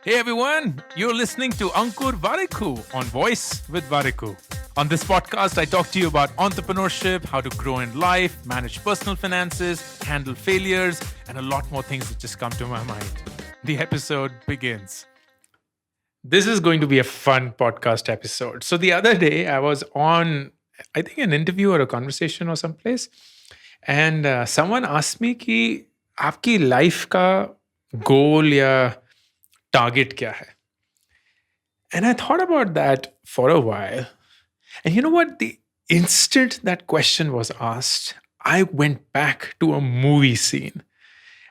Hey everyone, you're listening to Ankur Warikoo on Woice with Warikoo. On this podcast, I talk to you about entrepreneurship, how to grow in life, manage personal finances, handle failures, and a lot more things that just come to my mind. The episode begins. This is going to be a fun podcast episode. So the other day, I was on, I think, an interview or a conversation or someplace, and someone asked me कि आपकी life का गोल या target क्या है? And I thought about that for a while. And you know what? The instant that question was asked, I went back to a movie scene.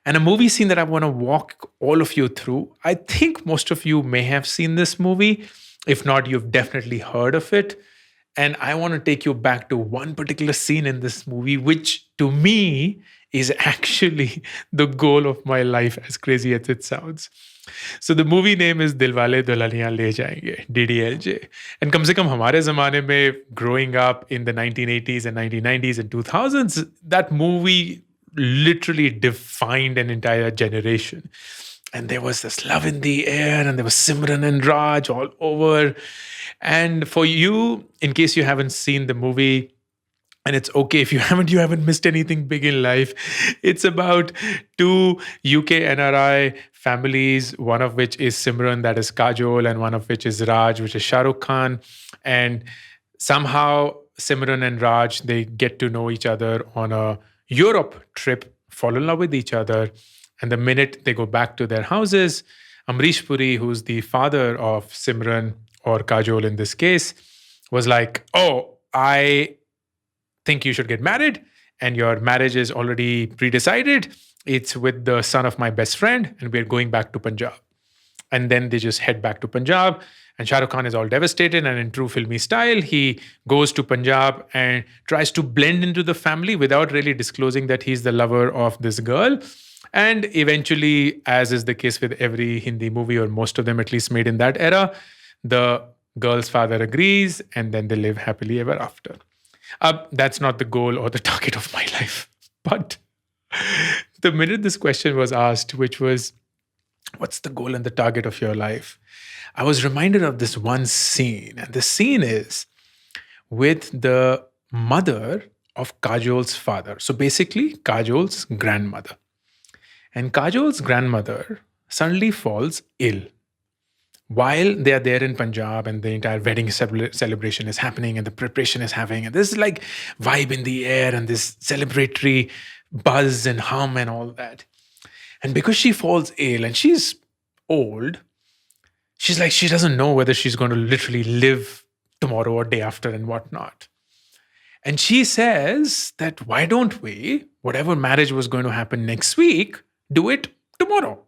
And a movie scene that I want to walk all of you through. I think most of you may have seen this movie. If not, you've definitely heard of it. And I want to take you back to one particular scene in this movie, which to me is actually the goal of my life, as crazy as it sounds. So the movie name is Dilwale Dulhaniya Le Jayenge, DDLJ. And kam se kam hamare zamane mein, growing up in the 1980s and 1990s and 2000s, that movie literally defined an entire generation. And there was this love in the air, and there was Simran and Raj all over. And for you, in case you haven't seen the movie, and it's okay if you haven't missed anything big in life. It's about two UK NRI families, one of which is Simran, that is Kajol, and one of which is Raj, which is Shah Rukh Khan. And somehow Simran and Raj, they get to know each other on a Europe trip, fall in love with each other. And the minute they go back to their houses, Amrish Puri, who's the father of Simran or Kajol in this case, was like, oh, I think you should get married, and your marriage is already pre-decided. It's with the son of my best friend, and we're going back to Punjab. And then they just head back to Punjab, and Shah Rukh Khan is all devastated. And in true filmy style, he goes to Punjab and tries to blend into the family without really disclosing that he's the lover of this girl. And eventually, as is the case with every Hindi movie, or most of them at least made in that era, the girl's father agrees, and then they live happily ever after. That's not the goal or the target of my life. But the minute this question was asked, which was, what's the goal and the target of your life? I was reminded of this one scene. And the scene is with the mother of Kajol's father. So basically, Kajol's grandmother. And Kajol's grandmother suddenly falls ill while they are there in Punjab, and the entire wedding celebration is happening, and the preparation is happening, and there's like vibe in the air and this celebratory buzz and hum and all that. And because she falls ill and she's old, she's like, she doesn't know whether she's going to literally live tomorrow or day after and whatnot. And she says that, why don't we, whatever marriage was going to happen next week, do it tomorrow?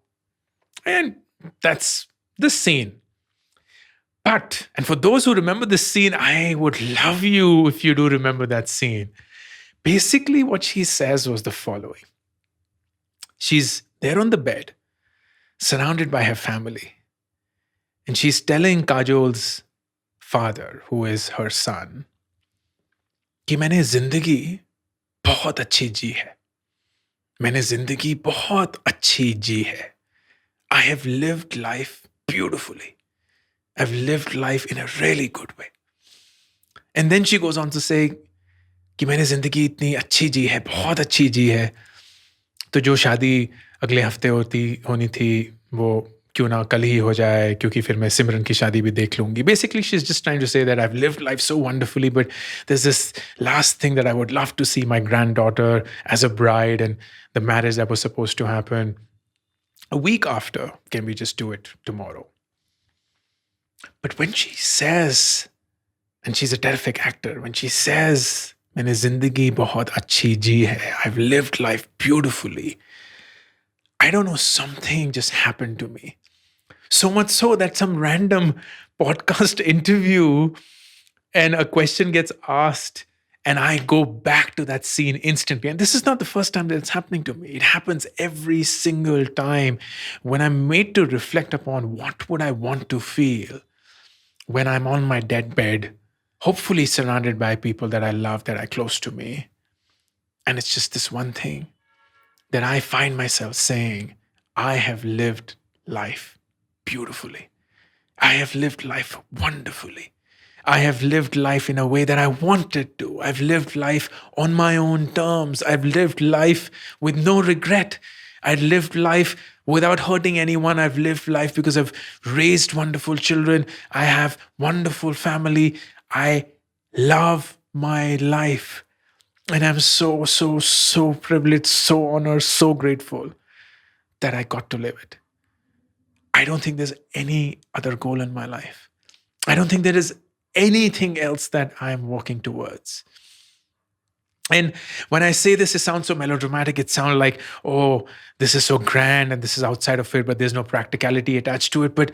And that's the scene. But, and for those who remember this scene, I would love you if you do remember that scene. Basically, what she says was the following. She's there on the bed, surrounded by her family. And she's telling Kajol's father, who is her son, कि मैंने जिंदगी बहुत अच्छी जी है. मैंने जिंदगी बहुत अच्छी जी है. I have lived life beautifully. I've lived life in a really good way. And then she goes on to say कि मैंने जिंदगी इतनी अच्छी जी है, बहुत अच्छी जी है, तो जो शादी अगले हफ्ते होनी थी वो क्यों ना कल ही हो जाए, क्योंकि फिर मैं सिमरन की शादी भी देख लूंगी. Basically, she's just trying to say that I've lived life so wonderfully, but there's this last thing that I would love to see my granddaughter as a bride, and the marriage that was supposed to happen a week after. Can we just do it tomorrow? But when she says, and she's a terrific actor, when she says, मैंने जिंदगी बहुत अच्छी जी है, I've lived life beautifully, I don't know, something just happened to me. So much so that some random podcast interview and a question gets asked, and I go back to that scene instantly. And this is not the first time that it's happening to me. It happens every single time when I'm made to reflect upon what would I want to feel when I'm on my deathbed, hopefully surrounded by people that I love, that are close to me. And it's just this one thing that I find myself saying, I have lived life beautifully. I have lived life wonderfully. I have lived life in a way that I wanted to. I've lived life on my own terms. I've lived life with no regret. I've lived life without hurting anyone. I've lived life because I've raised wonderful children. I have wonderful family. I love my life. And I'm so, so, so privileged, so honored, so grateful that I got to live it. I don't think there's any other goal in my life. I don't think there is anything else that I'm working towards. And when I say this, it sounds so melodramatic. It sounds like, oh, this is so grand and this is outside of it, but there's no practicality attached to it. But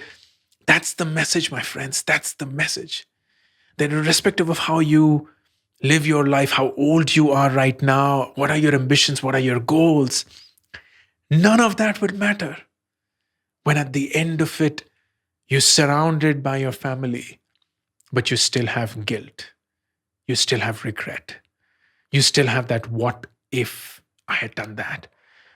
that's the message, my friends. That's the message. That irrespective of how you live your life, how old you are right now, what are your ambitions, what are your goals, none of that would matter when at the end of it, you're surrounded by your family, but you still have guilt. You still have regret. You still have that, what if I had done that?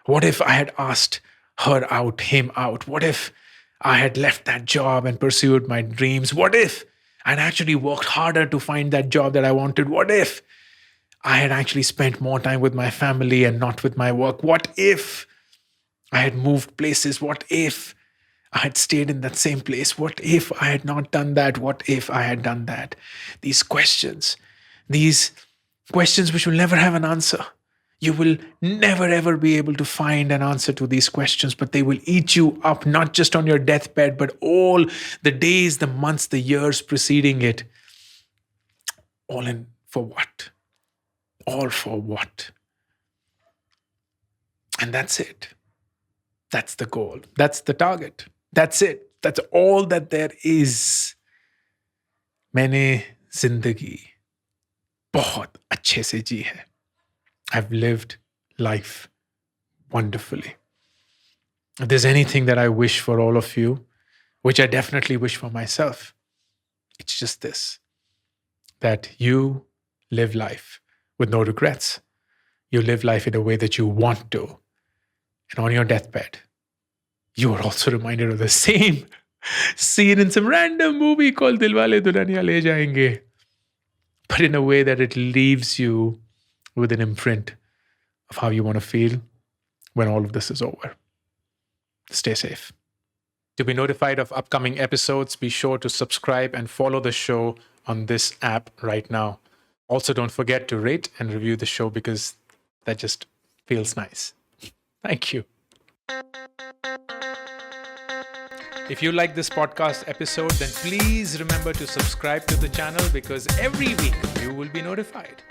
What if I had asked her out, him out? What if I had left that job and pursued my dreams? What if I'd actually worked harder to find that job that I wanted? What if I had actually spent more time with my family and not with my work? What if I had moved places? What if I had stayed in that same place? What if I had not done that? What if I had done that? These questions which will never have an answer. You will never ever be able to find an answer to these questions, but they will eat you up, not just on your deathbed, but all the days, the months, the years preceding it. All in for what? All for what? And that's it. That's the goal. That's the target. That's it. That's all that there is. मैंने जिंदगी बहुत अच्छे से जी है. I've lived life wonderfully. If there's anything that I wish for all of you, which I definitely wish for myself, it's just this, that you live life with no regrets. You live life in a way that you want to. And on your deathbed, you are also reminded of the same scene in some random movie called Dilwale Dulhaniya Le Jayenge, but in a way that it leaves you with an imprint of how you want to feel when all of this is over. Stay safe. To be notified of upcoming episodes, be sure to subscribe and follow the show on this app right now. Also, don't forget to rate and review the show because that just feels nice. Thank you. If you like this podcast episode, then please remember to subscribe to the channel because every week you will be notified.